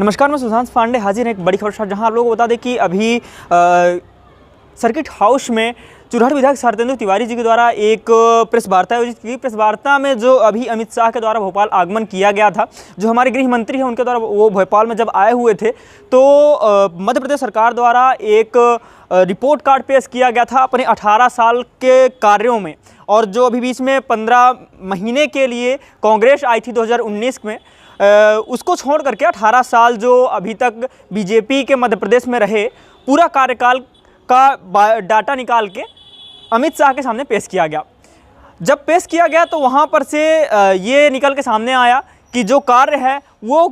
नमस्कार, मैं सुशांत पांडे हाजिर है एक बड़ी खबर के साथ, जहां आप लोगों को बता दें कि अभी सर्किट हाउस में चुरहट विधायक शरदेंदु तिवारी जी के द्वारा एक प्रेस वार्ता आयोजित की। प्रेस वार्ता में जो अभी अमित शाह के द्वारा भोपाल आगमन किया गया था, जो हमारे गृह मंत्री हैं उनके द्वारा वो भोपाल में जब आए हुए थे तो मध्य प्रदेश सरकार द्वारा एक रिपोर्ट कार्ड पेश किया गया था अपने 18 साल के कार्यों में। और जो अभी बीच में 15 महीने के लिए कांग्रेस आई थी 2019 में, उसको छोड़ करके 18 साल जो अभी तक बीजेपी के मध्य प्रदेश में रहे, पूरा कार्यकाल का डाटा निकाल के अमित शाह के सामने पेश किया गया। जब पेश किया गया तो वहाँ पर से ये निकल के सामने आया कि जो कार्य है वो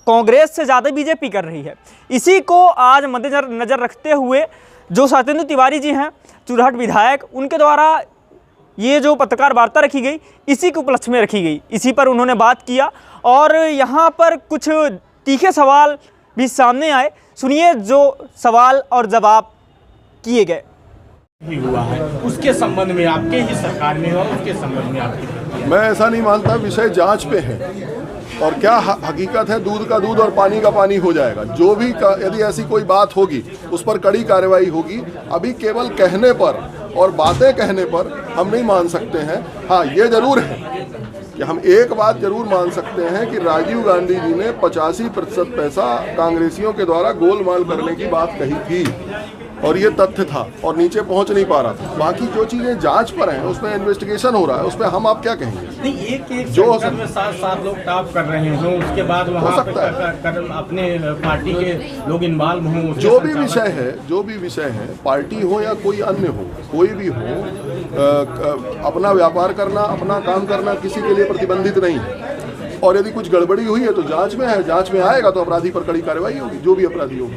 कांग्रेस से ज़्यादा बीजेपी कर रही है। इसी को आज मद्देनज़र रखते हुए जो शरदेंदु तिवारी जी हैं चुरहट विधायक, उनके द्वारा ये जो पत्रकार वार्ता रखी गई, इसी के उपलक्ष्य में रखी गई। इसी पर उन्होंने बात किया और यहाँ पर कुछ तीखे सवाल भी सामने आए। सुनिए जो सवाल और जवाब किए गए। हुआ है उसके संबंध में आपके ही सरकार में और उसके संबंध में आपकी, मैं ऐसा नहीं मानता। विषय जांच पे है और क्या हकीकत है, दूध का दूध और पानी का पानी हो जाएगा। जो भी यदि ऐसी कोई बात होगी उस पर कड़ी कार्रवाई होगी। अभी केवल कहने पर और बातें कहने पर हम नहीं मान सकते हैं। हाँ, ये जरूर है कि हम एक बात जरूर मान सकते हैं कि राजीव गांधी जी ने 85% पैसा कांग्रेसियों के द्वारा गोलमाल करने की बात कही थी और ये तथ्य था और नीचे पहुंच नहीं पा रहा था। बाकी जो चीजें जांच पर हैं उसमें इन्वेस्टिगेशन हो रहा है, उसमें हम आप क्या कहेंगे। नहीं, एक जो में 7 लोग टॉप कर रहे हैं, उसके बाद वहाँ हो सकता है अपने पार्टी के लोग इन्वॉल्व हों। जो भी विषय है, पार्टी हो या कोई अन्य हो, कोई भी हो, अपना व्यापार करना, अपना काम करना किसी के लिए प्रतिबंधित नहीं है। और यदि कुछ गड़बड़ी हुई है तो जांच में है, जांच में आएगा तो अपराधी पर कड़ी कार्रवाई होगी, जो भी अपराधी होगा।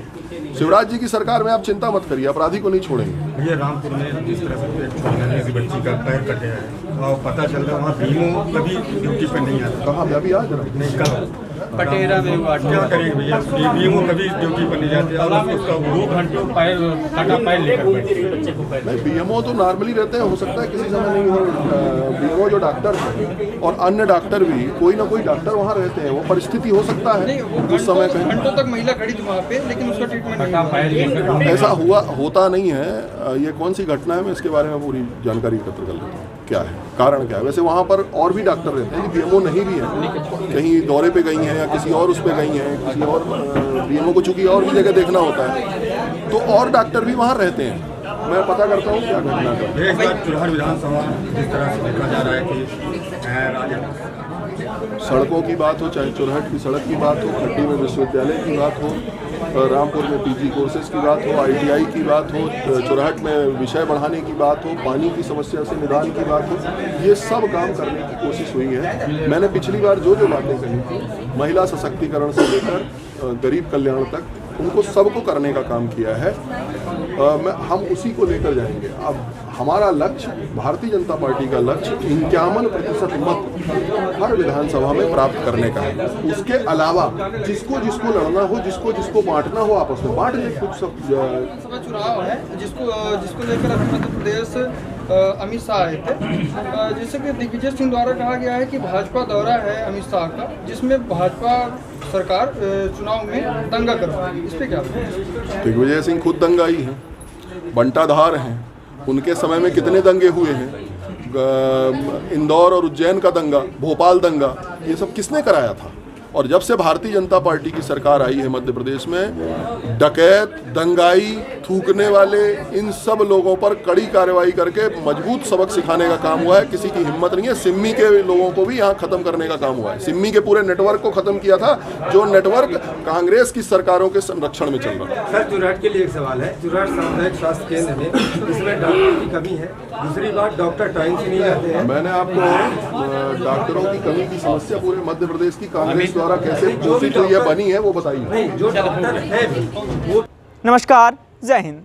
शिवराज जी की सरकार में आप चिंता मत करिए, अपराधी को नहीं छोड़ेंगे। ये रामपुर में जिस तरह से छोटी नन्ही सी बच्ची का पैर कटे है और पता चल रहा है वहाँ भीमों कभी ड्यूटी पर नहीं आता। कहाँ अभी आ जरा नहीं, कल कटेरा में हुआ। क्या करेंगे भैया, भीमों कभी ड्यूटी पर नहीं जाते और उसका 2 घंटे पैर लेकर नहीं। बीएमओ तो नॉर्मली रहते हैं, हो सकता है किसी समय नहीं हो। बीएमओ जो डॉक्टर हैं और अन्य डॉक्टर भी, कोई ना कोई डॉक्टर वहाँ रहते हैं, वो परिस्थिति हो सकता है उस समय कहीं घंटों तक महिला खड़ी थी वहाँ पे, लेकिन उसका ट्रीटमेंट ऐसा होता नहीं है। ये कौन सी घटना है, मैं इसके बारे में पूरी जानकारी एकत्र कर लेता हूँ। क्या है कारण, क्या है। वैसे वहाँ पर और भी डॉक्टर रहते हैं, बीएमओ नहीं भी है, कहीं दौरे पे गई हैं या किसी और उस पे गई हैं, किसी और बीएमओ को चूंकि और भी जगह देखना होता है तो और डॉक्टर भी वहाँ रहते हैं। मैं पता करता हूँ क्या घटना है। चुरहट विधानसभा जिस तरह से देखा जा रहा है कि सड़कों की बात हो, चाहे चुरहट की सड़क की बात हो, खट्टी में विश्वविद्यालय की बात हो, रामपुर में पीजी कोर्सेज की बात हो, आईटीआई की बात हो, चुरहट में विषय बढ़ाने की बात हो, पानी की समस्या से निदान की बात हो, ये सब काम करने की कोशिश हुई है। मैंने पिछली बार जो बातें कही थी, महिला सशक्तिकरण से लेकर गरीब कल्याण तक, उनको सबको करने का काम किया है। हम उसी को लेकर जाएंगे। अब हमारा लक्ष्य, भारतीय जनता पार्टी का लक्ष्य 51% मत हर विधानसभा में प्राप्त करने का है। उसके अलावा जिसको जिसको लड़ना हो, जिसको जिसको बांटना हो, आपस में बांट ले। कुछ लोकसभा चुनाव है जिसको लेकर अभी मध्य प्रदेश अमित शाह आए थे। जैसे कि दिग्विजय सिंह द्वारा कहा गया है कि भाजपा दौरा है अमित शाह का, जिसमें भाजपा सरकार चुनाव में दंगा करवाएगी। इस पे क्या? दिग्विजय सिंह खुद दंगाई हैं, बंटाधार हैं। उनके समय में कितने दंगे हुए हैं, इंदौर और उज्जैन का दंगा, भोपाल दंगा, ये सब किसने कराया था। और जब से भारतीय जनता पार्टी की सरकार आई है मध्य प्रदेश में, डकैत, दंगाई, थूकने वाले, इन सब लोगों पर कड़ी कार्रवाई करके मजबूत सबक सिखाने का काम हुआ है। किसी की हिम्मत नहीं है। सिम्मी के लोगों को भी यहाँ खत्म करने का काम हुआ है। सिम्मी के पूरे नेटवर्क को खत्म किया था, जो नेटवर्क कांग्रेस की सरकारों के संरक्षण में चल रहा है। सर, चुरहट के लिए एक सवाल है। चुरहट सामुदायिक स्वास्थ्य केंद्र में इसमें डॉक्टरों की कमी है। दूसरी बात, डॉक्टर टाइम से नहीं आते हैं। मैंने आपको डॉक्टरों की कमी की समस्या पूरे मध्य प्रदेश की कांग्रेस द्वारा कैसे घोषित हुई है, बनी है, वो बताइए। नमस्कार, जय हिंद।